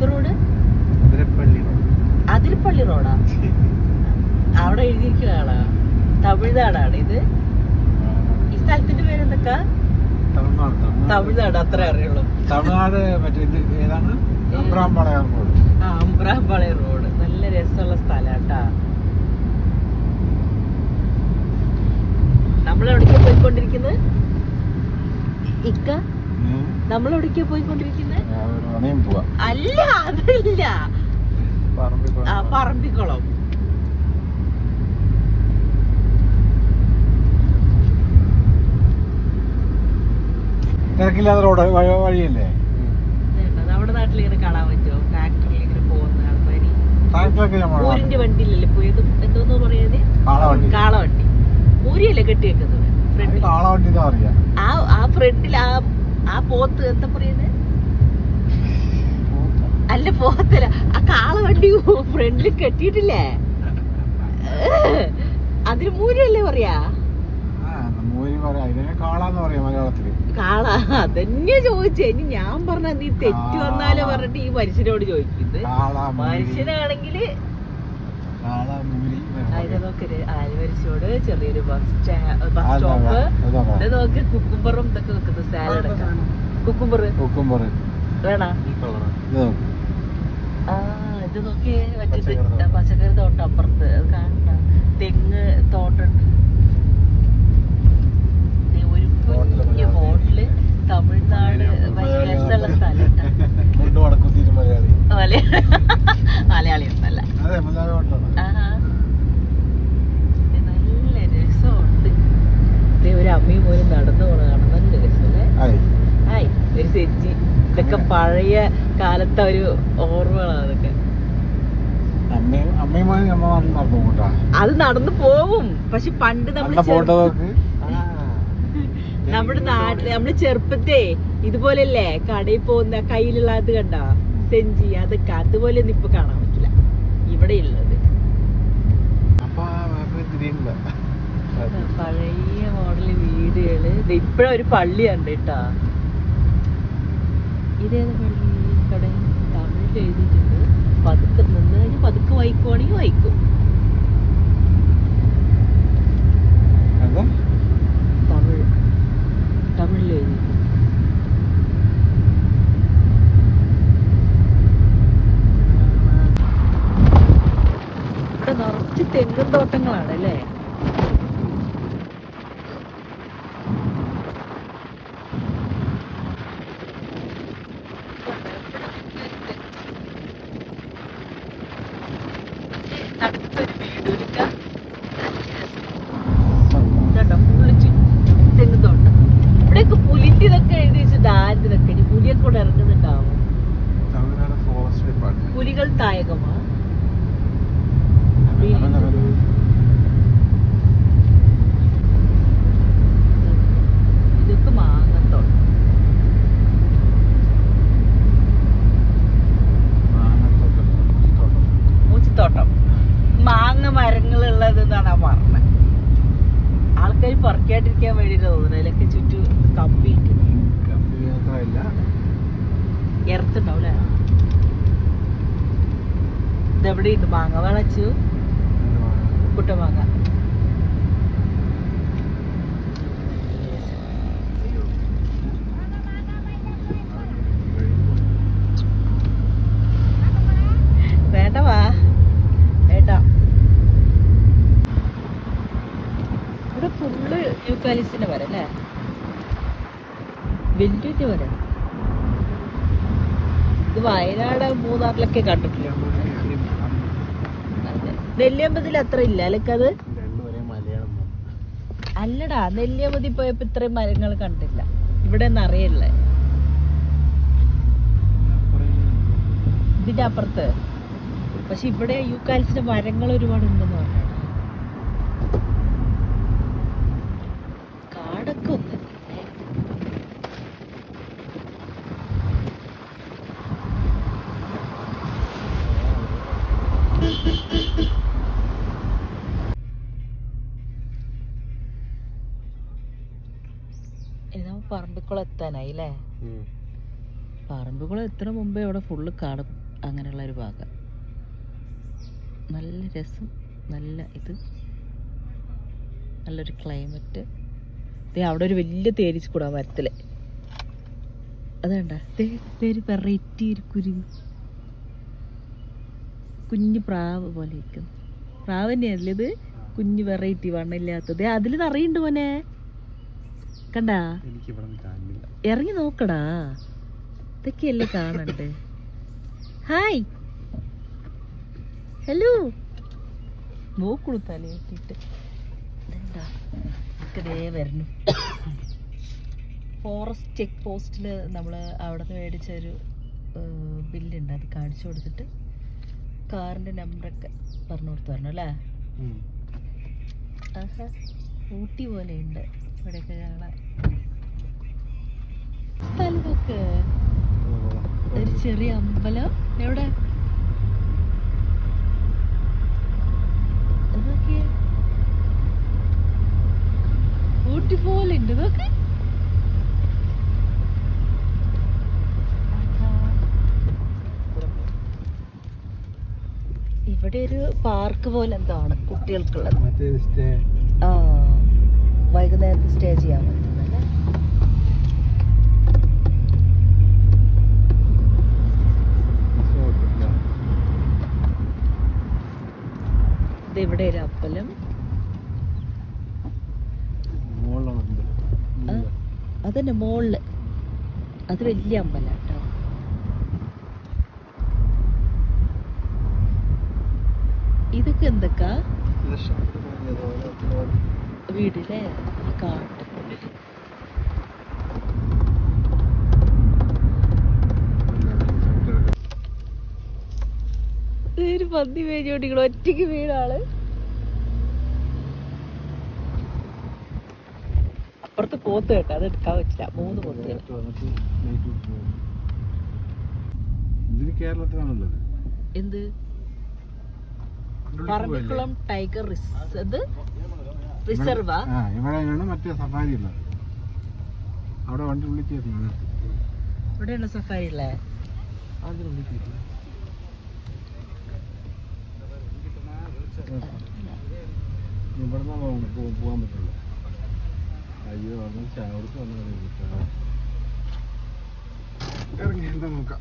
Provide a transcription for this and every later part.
ഏത് റോഡ്? അതിരപ്പള്ളി റോഡാ? അവിടെ എഴുതിയിരിക്കുന്ന ആളാ. തമിഴ്നാടാണ് ഇത്. ഈ സ്ഥലത്തിന്റെ പേരെന്തൊക്കെ? തമിഴ്നാട്. അത്ര അറിയുള്ളൂ. തമിഴ്നാട് മറ്റേ ഏതാണ്? അമ്പ്രാമ്പാളയം റോഡ്. അമ്പ്രാമ്പാളയം റോഡ് നല്ല രസമുള്ള സ്ഥലാട്ടാ. നമ്മളെവിടേക്കാ പോയിക്കൊണ്ടിരിക്കുന്നത് ഇക്ക? നമ്മളെവിടേക്കാ പോയിക്കൊണ്ടിരിക്കുന്നത്? അല്ല, അതല്ല, പറമ്പിക്കുളം. തിരക്കില്ലാത്ത റോഡ് വഴിയല്ലേ? നമ്മുടെ നാട്ടിൽ ഇങ്ങനെ കാണാൻ പറ്റുമോ? ട്രാക്ടറിൽ ഇങ്ങനെ പോകുന്ന ആൾക്കാര്. ഊരിന്റെ വണ്ടിയിലല്ലേ പോയതും? എന്തോന്ന് പറയുന്നത്? കാളവണ്ടി. ഊരിയല്ലേ കെട്ടിയേക്കുന്നത് ഫ്രണ്ടിൽ? ആ ഫ്രണ്ടിൽ ആ പോത്ത് എന്താ പറയുന്നത്? അല്ല, പോത്തല്ല, ആ കാളവണ്ടി ഫ്രണ്ടിൽ കെട്ടിയിട്ടില്ലേ? അതിന് മൂരിയല്ലേ പറയാ? കാള. അതന്നെ ചോദിച്ചേ. ഇനി ഞാൻ പറഞ്ഞ നീ തെറ്റ് വന്നാലോ പറഞ്ഞിട്ട് ഈ മനുഷ്യനോട് ചോദിക്കുന്നത്. മനുഷ്യനാണെങ്കില് നോക്ക്, ആലുവരിശോട് ചെറിയൊരു ബസ് സ്റ്റോപ്പ്. ഇത് നോക്ക്, കുക്കുംബറും ഇതൊക്കെ വെക്കുന്നത്. സാലഡൊക്കെ കുക്കുംബർ വേണ. ഇത് നോക്കി, മറ്റേ പച്ചക്കറി തോട്ടം അപ്പുറത്ത് അത് കാണണ്ട. തെങ്ങ് തോട്ടുണ്ട്. ഒരു കുഞ്ഞു ഹോട്ടല്. തമിഴ്നാട് ഭയങ്കര രസമുള്ള സ്ഥലം. മലയാളി ഒന്നല്ല. നല്ല രസമുണ്ട്. ഒരു അമ്മയും പോലും നടന്നു പോണ കാണാൻ നല്ല രസമല്ലേ? ഹായ്, ഒരു സെഞ്ചി. ഇതൊക്കെ പഴയ കാലത്തെ ഒരു ഓർമ്മകളാണ് അതൊക്കെ. അത് നടന്നു പോവും. പക്ഷെ പണ്ട് നമ്മുടെ നാട്ടില് നമ്മള് ചെറുപ്പത്തെ ഇതുപോലെയല്ലേ കടയിൽ പോകുന്ന കയ്യിലുള്ള അത് കണ്ട സെഞ്ചി, അതൊക്കെ അതുപോലെ ഒന്നും ഇപ്പൊ കാണാൻ പറ്റില്ല ഇവിടെ ഉള്ളത്. പഴയ മോഡല് വീടുകള്. ഇപ്പഴൊരു പള്ളി ഉണ്ട് കേട്ടാ. ഇതേത് പള്ളി? കട തമിഴിൽ എഴുതിയിട്ടുണ്ട്. പതുക്കെ നിന്ന് കഴിഞ്ഞ് പതുക്കെ വായിക്കുവാണെങ്കിൽ വായിക്കും. തമിഴിൽ എഴുതിയിട്ടുണ്ട്. ഇവിടെ നിറച്ച് തെങ്ങും തോട്ടങ്ങളാണ് അല്ലേ? തെങ്ങുതോട്ടം. ഇവിടെയൊക്കെ പുലിന്റെ ഇതൊക്കെ എഴുതി വെച്ചിട്ട് ആരിതൊക്കെ ഇനി പുലിയൊക്കെ കൂടെ ഇറങ്ങുന്നുണ്ടാവും. പുലികൾ തായകമാ. ഇതൊക്കെ മാങ്ങത്തോട്ടം. മൂച്ചിത്തോട്ടം. മാങ്ങ മരങ്ങളുള്ളത് എന്നാണ് പറഞ്ഞത്. ആൾക്കാർ പറിക്കാണ്ടിരിക്കാൻ വേണ്ടിട്ട് തോന്നുന്നു. അതിലൊക്കെ ചുറ്റും കമ്പിട്ട് ഇറത്തുണ്ടാവൂലേ? ഇതെവിടെയുണ്ട് മാങ്ങ? വളച്ചു കുട്ട മാങ്ങ. വേണ്ടവാ ഏട്ടാ. ഇവിടെ ഫുള്ള് യൂക്കാലിസിന്റെ മരം അല്ലേ? വലിയ മരം. ഇത് വയനാട് മൂന്നാറിലൊക്കെ കണ്ടിട്ടില്ല. നെല്ലിയമ്പതിൽ അത്ര ഇല്ല അല്ലക്കത്? അല്ലടാ, നെല്ലിയമ്പതി പോയപ്പോ ഇത്രയും മരങ്ങൾ കണ്ടില്ല. ഇവിടെ ഒന്നും അറിയില്ല. ഇതിന്റെ അപ്പുറത്ത്. പക്ഷെ ഇവിടെ യൂക്കാലിസിന്റെ മരങ്ങൾ ഒരുപാട് ഉണ്ടെന്ന് പറഞ്ഞു. കാടൊക്കെ ഉണ്ട്. പറമ്പിക്കുളം എത്താനായി അല്ലേ? പറമ്പിക്കുളം എത്തുന്ന മുമ്പേ ഇവിടെ ഫുള്ള് കാട് അങ്ങനെയുള്ളൊരു ഭാഗം. നല്ല രസം, നല്ല ഇത്, നല്ലൊരു ക്ലൈമറ്റ്. അവിടെ ഒരു വലിയ തേനീച്ച കൂടാ മരത്തില്. അതുണ്ട ഒരു വെറൈറ്റി ഒരു കുഞ്ഞു പ്രാവ് പോലെ ഇരിക്കുന്നു. പ്രാവ് തന്നെയല്ലേ ഇത്? കുഞ്ഞു വെറൈറ്റി വണ്ണില്ലാത്തത്. അതിൽ നിറയുണ്ട് മോനെ, കണ്ടാ? ഇറങ്ങി നോക്കടാ, ഇതൊക്കെയല്ലേ കാണണ്ട്. Hi, hello. നോക്കണു തലയിട്ടിട്ട് ഇതേ വരുന്നു. ഫോറസ്റ്റ് ചെക്ക് പോസ്റ്റിൽ നമ്മൾ അവിടെ നിന്ന് മേടിച്ചൊരു ബില്ലുണ്ട്, അത് കാണിച്ചു കൊടുത്തിട്ട് കാറിൻ്റെ നമ്പറൊക്കെ പറഞ്ഞു കൊടുത്തു തരണം അല്ലേ? ആഹാ, ഊട്ടി പോലെ ഉണ്ട് ഇവിടെയൊക്കെ കാണാൻ. സ്ഥലമൊക്കെ ഒരു ചെറിയ അമ്പലം. എവിടെ അതൊക്കെ ഊട്ടി പോലെ ഉണ്ട്. ഇതൊക്കെ ഇവിടെ ഒരു പാർക്ക് പോലെ എന്താണ് കുട്ടികൾക്കുള്ളത്. ആ, വൈകുന്നേരത്ത് സ്റ്റേ ചെയ്യാൻ പറ്റുന്നല്ലേ? ഇവിടെ ഒരു അമ്പലം. അതന്നെ മോളില്, അത് വലിയ അമ്പലം കേട്ടോ. ഇതൊക്കെ എന്തൊക്കെ വീടിലെ കാട്ട്. ഒരു പന്നി മേഞ്ഞോട്ടിങ്ങൾ ഒറ്റയ്ക്ക് വീടാള്. അപ്പുറത്ത് പോത്ത് കേട്ടോ, അത് എടുക്കാൻ പറ്റില്ല. 3 പോത്തുകൾ. കേരളത്തിലാണുള്ളത്. എന്ത്? പറമ്പിക്കുളം ടൈഗർ റിസർവാ? ഇവിടെയാണ് മറ്റേ സഫാരി ഉള്ളത്. അവിടെ വണ്ടി വിളിക്കുന്നു. ഇവിടെയാണ് സഫാരി ഉള്ളേ. ഇവിടുന്ന് പോകാൻ പറ്റുള്ളൂ. അയ്യോ, ചാവർക്ക് ഇറങ്ങി എന്താ നോക്കാം.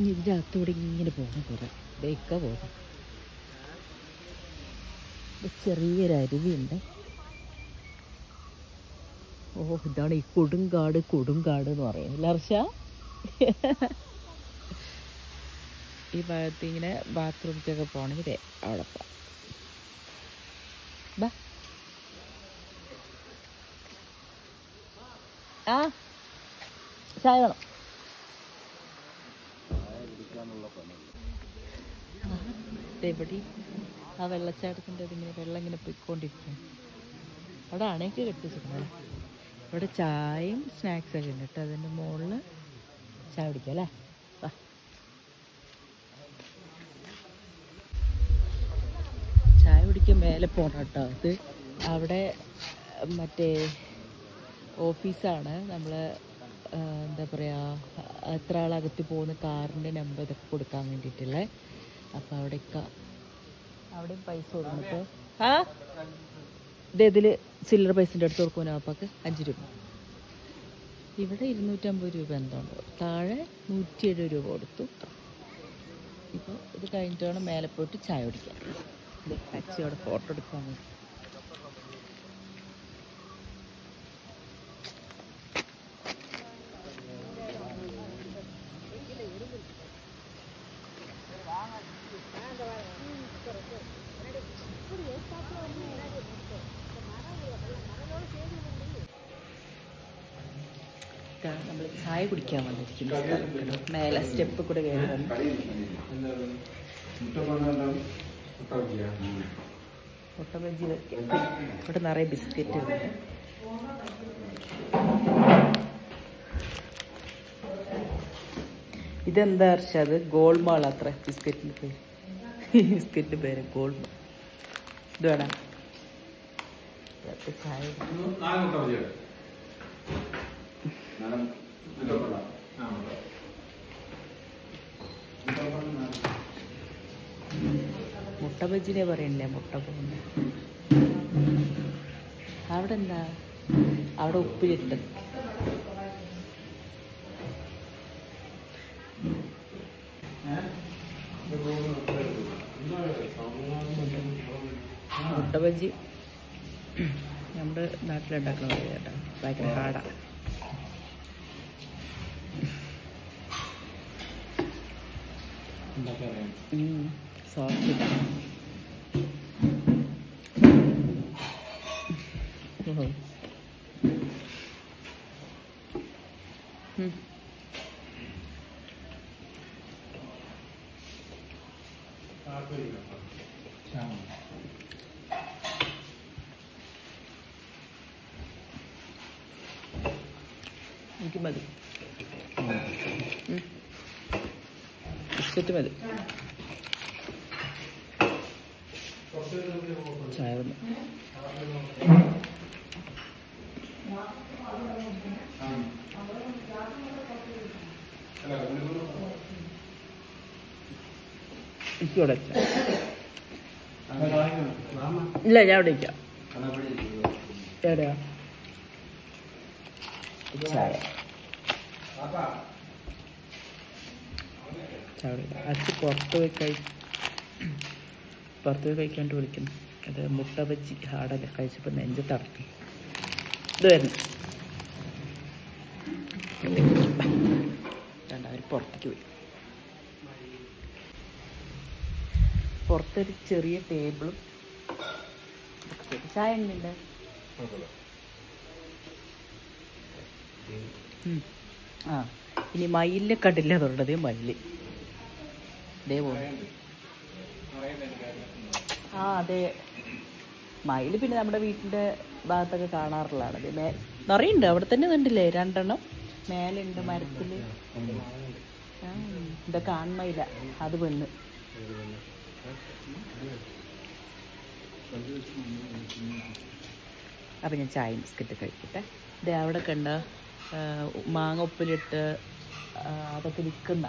ഇതിൻ്റെ അകത്തൂടെ ഇങ്ങനെ പോകണം. കുറെ ബേക്ക പോകണം. ചെറിയൊരു അരുവിയുണ്ട്. ഓ, ഇതാണ് ഈ കൊടുങ്കാട് എന്ന് പറയുന്നത് ഹർഷ. ഈ ഭാഗത്ത് ഇങ്ങനെ ബാത്റൂമിലേക്കൊക്കെ പോകണമെങ്കിൽ അവിടെ പോവാം. ആ, ചായ വേണം. ഇവിടെ ആ വെള്ളച്ചാട്ടത്തിൻ്റെ അതിങ്ങനെ വെള്ളം ഇങ്ങനെ പോയിക്കൊണ്ടിരിക്കും. അവിടെ അണയൊക്കെ കെട്ടിച്ചിട്ടുണ്ട്. ഇവിടെ ചായയും സ്നാക്സൊക്കെ ഉണ്ട് കേട്ടോ. അതിൻ്റെ മുകളിൽ ചായ കുടിക്കാം അല്ലേ? ചായ കുടിക്കാൻ മേലെ പോകണം കേട്ടോ. അത് അവിടെ മറ്റേ ഓഫീസാണ്. നമ്മൾ എന്താ പറയുക, എത്ര ആളകത്ത് പോകുന്ന കാറിൻ്റെ നമ്പർ ഇതൊക്കെ കൊടുക്കാൻ വേണ്ടിയിട്ടുള്ളത്. അപ്പം അവിടെയും പൈസ കൊടുക്കുന്നത്. ഇതിൽ ചില്ലറ പൈസൻ്റെ അടുത്ത് കൊടുക്കുമോ അപ്പൊക്ക് 5 രൂപ. ഇവിടെ 250 രൂപ എന്തുണ്ടോ. താഴെ 170 രൂപ കൊടുത്തു. ഇപ്പോൾ ഇത് കഴിഞ്ഞിട്ട് വേണം മേലെ പോയിട്ട് ചായ കുടിക്കാം. ടാക്സി അവിടെ ഫോട്ടോ എടുക്കാൻ വേണ്ടി. നമ്മൾ ചായ കുടിക്കാൻ വന്നിരിക്കുന്നു. മേലെ സ്റ്റെപ്പ് കൂടെ കയറി വന്നു. മുട്ട ബജി ഇതൊക്കെ. ഇവിടെ നിറയെ ബിസ്ക്കറ്റ് ഉണ്ട്. ഇതെന്താ ഹർഷ? അത് ഗോൾമാൾ അത്ര ബിസ്ക്കറ്റിൻ്റെ പേര്. ബിസ്ക്കറ്റിൻ്റെ പേര് ഗോൾമാൾ. ഇത് വേണം. ചായ മുട്ട ബജിനെ പറയണ്ടേ മുട്ട പോകുന്ന അവിടെ എന്താ അവിടെ ഉപ്പിലിട്ട് മുട്ട ബജി നമ്മുടെ നാട്ടിലുണ്ടാക്കുന്ന കേട്ടോ ഭയങ്കര ഹാർഡാ സോഫ്റ്റ് എനിക്ക് മതി ബിസ്ക്കറ്റ് മതി ചായ വന്നു എനിക്കിവിടെ ഇല്ല ഞാൻ അവിടെ ഇരിക്കാം എവിടെയാ ചായ അച്ഛൻ പുറത്ത് പോയി കഴിക്കാണ്ട് വിളിക്കുന്നു. അത് മുട്ട ബജ്ജി ഹാർഡല്ല കഴിച്ചപ്പോൾ നെഞ്ച് തടത്തി ഇത് വരുന്നു. അവർ പുറത്തേക്ക് പോയി. പുറത്തൊരു ചെറിയ ടേബിളും ചായ ഉണ്ട്. ആ ഇനി മയിലിനെ കണ്ടില്ല അതുകൊണ്ടത് മയില് ഇതേപോലെ. ആ അതെ മയിൽ പിന്നെ നമ്മുടെ വീട്ടിൻ്റെ ഭാഗത്തൊക്കെ കാണാറുള്ളതാണ്. അത് നിറയുണ്ട് അവിടെ തന്നെ കണ്ടില്ലേ 2 എണ്ണം മേലുണ്ട് മരത്തിൽ. ഇത് കാണുന്നില്ല അത് പെണ്ണ്. അപ്പം ഞാൻ ചായ ബിസ്ക്കറ്റ് കഴിക്കട്ടെ. ഇത് അവിടെ കണ്ട മാങ്ങ ഉപ്പിലിട്ട് അതൊക്കെ വിൽക്കുന്ന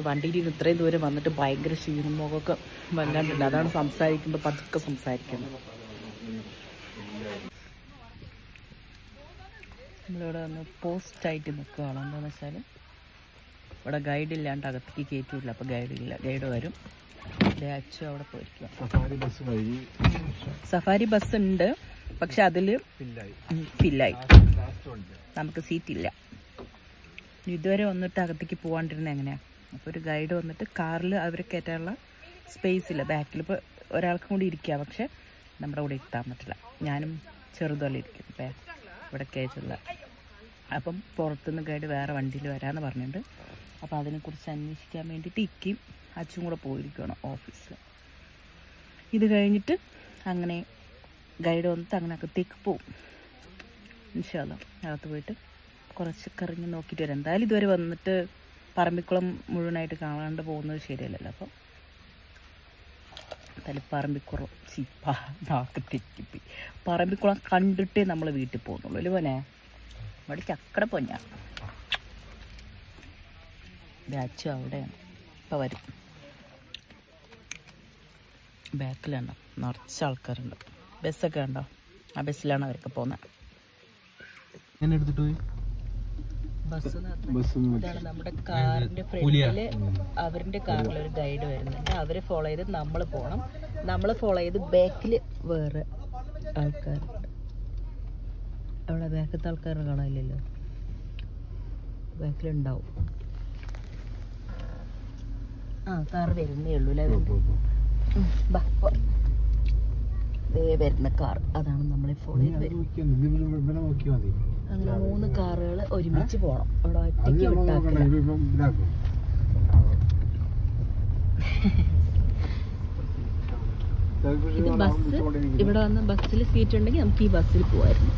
വണ്ടിയിൽ നിന്ന് ഇത്രയും ദൂരം വന്നിട്ട് ഭയങ്കര ക്ഷീണം മുഖമൊക്കെ വല്ലാണ്ടില്ല. അതാണ് സംസാരിക്കുമ്പോൾ പതുക്കെ സംസാരിക്കുന്നത്. നമ്മളിവിടെ വന്ന് പോസ്റ്റായിട്ട് നിൽക്കുകയാണ്. എന്താണെന്ന് വെച്ചാൽ ഇവിടെ ഗൈഡില്ലാണ്ട് അകത്തേക്ക് കയറ്റില്ല. അപ്പോൾ ഗൈഡ് വരും. അച്ചു അവിടെ പോയിരിക്കും. സഫാരി ബസ് ഉണ്ട്, പക്ഷെ അതിൽ ഫില്ലായി, നമുക്ക് സീറ്റില്ല. ഇതുവരെ വന്നിട്ട് അകത്തേക്ക് പോകാണ്ടിരുന്ന എങ്ങനെയാണ്? അപ്പോൾ ഒരു ഗൈഡ് വന്നിട്ട് കാറിൽ അവരെ കയറ്റാനുള്ള സ്പേസ് ഇല്ല. ബാക്കിൽ ഇപ്പോൾ ഒരാൾക്കും കൂടി ഇരിക്കുക, പക്ഷെ നമ്മുടെ കൂടെ ഇരുത്താൻ പറ്റില്ല. ഞാനും ചെറുതല്ല ഇരിക്കും ഇവിടെ കയറ്റില്ല. അപ്പം പുറത്തുനിന്ന് ഗൈഡ് വേറെ വണ്ടിയിൽ വരാമെന്ന് പറഞ്ഞിട്ടുണ്ട്. അപ്പോൾ അതിനെക്കുറിച്ച് അന്വേഷിക്കാൻ വേണ്ടിയിട്ട് ഇക്കും അച്ഛനും കൂടെ പോയിരിക്കണം ഓഫീസിൽ. ഇത് കഴിഞ്ഞിട്ട് അങ്ങനെ ഗൈഡ് വന്നിട്ട് അങ്ങനെ അകത്തേക്ക് പോവും. ഇൻഷാ അല്ലാ അകത്ത് പോയിട്ട് കുറച്ച് കറങ്ങി നോക്കിയിട്ട് വരാം. എന്തായാലും ഇതുവരെ വന്നിട്ട് പറമ്പിക്കുളം മുഴുവനായിട്ട് കാണാണ്ട് പോകുന്നത് ശരിയല്ലല്ലോ. അപ്പം എന്തായാലും പറമ്പിക്കുളം കണ്ടിട്ടേ നമ്മൾ വീട്ടിൽ പോകുന്നുള്ളൂ അല്ലേ പോനെ? ഇവിടെ ചക്കട പൊന്നാ. അച്ഛൻ അവിടെയാണ്, ഇപ്പം വരും. ബാക്കിലുണ്ടോ നിറച്ച് ആൾക്കാരുണ്ട്. ബസ്സൊക്കെ ഉണ്ടോ? ആ ബസ്സിലാണ് അവരൊക്കെ പോകുന്നത്. ഇതാണ് നമ്മുടെ കാറിന്റെ ഫ്രണ്ടില് അവരുടെ കാറിൽ ഒരു ഗൈഡ് വരുന്നുണ്ട്. അവരെ ഫോളോ ചെയ്ത് നമ്മൾ പോകണം. നമ്മൾ ഫോളോ ചെയ്ത് ബാക്കിൽ വേറെ ആൾക്കാരുണ്ട്. അവിടെ ബാക്കത്തെ ആൾക്കാരെ കാണാനില്ലല്ലോ, ബാക്കിലുണ്ടാവും. ആ കാറ് വരുന്നേ ഉള്ളൂ അല്ലേ? വരുന്ന കാർ അതാണ് നമ്മളെ ഫോളോ ചെയ്ത്. അങ്ങനെ 3 കാറുകൾ ഒരുമിച്ച് പോകണം. അവിടെ ഒറ്റയ്ക്ക് വിട്ടാക്കില്ല. ഇത് ബസ് ഇവിടെ വന്ന് ബസ്സിൽ സീറ്റ് ഉണ്ടെങ്കിൽ നമുക്ക് ഈ ബസ്സിൽ പോവായിരുന്നു.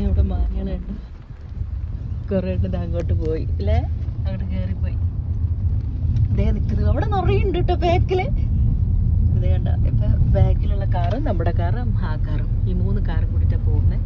ഇവിടെ മാനികളുണ്ട്, കുറേ ഉണ്ട്. അങ്ങോട്ട് പോയി അല്ലേ? അങ്ങോട്ട് കയറിപ്പോയി. അതേ നിൽക്കുന്നത് അവിടെ നിറയെ ലോറി ഉണ്ട് കേട്ടോ ബാക്കില്. ഇത് കണ്ട ഇപ്പൊ ബാക്കിലുള്ള കാറും നമ്മുടെ കാറും ആ കാറും ഈ 3 കാറും കൂടിട്ടാ പോകുന്നത്.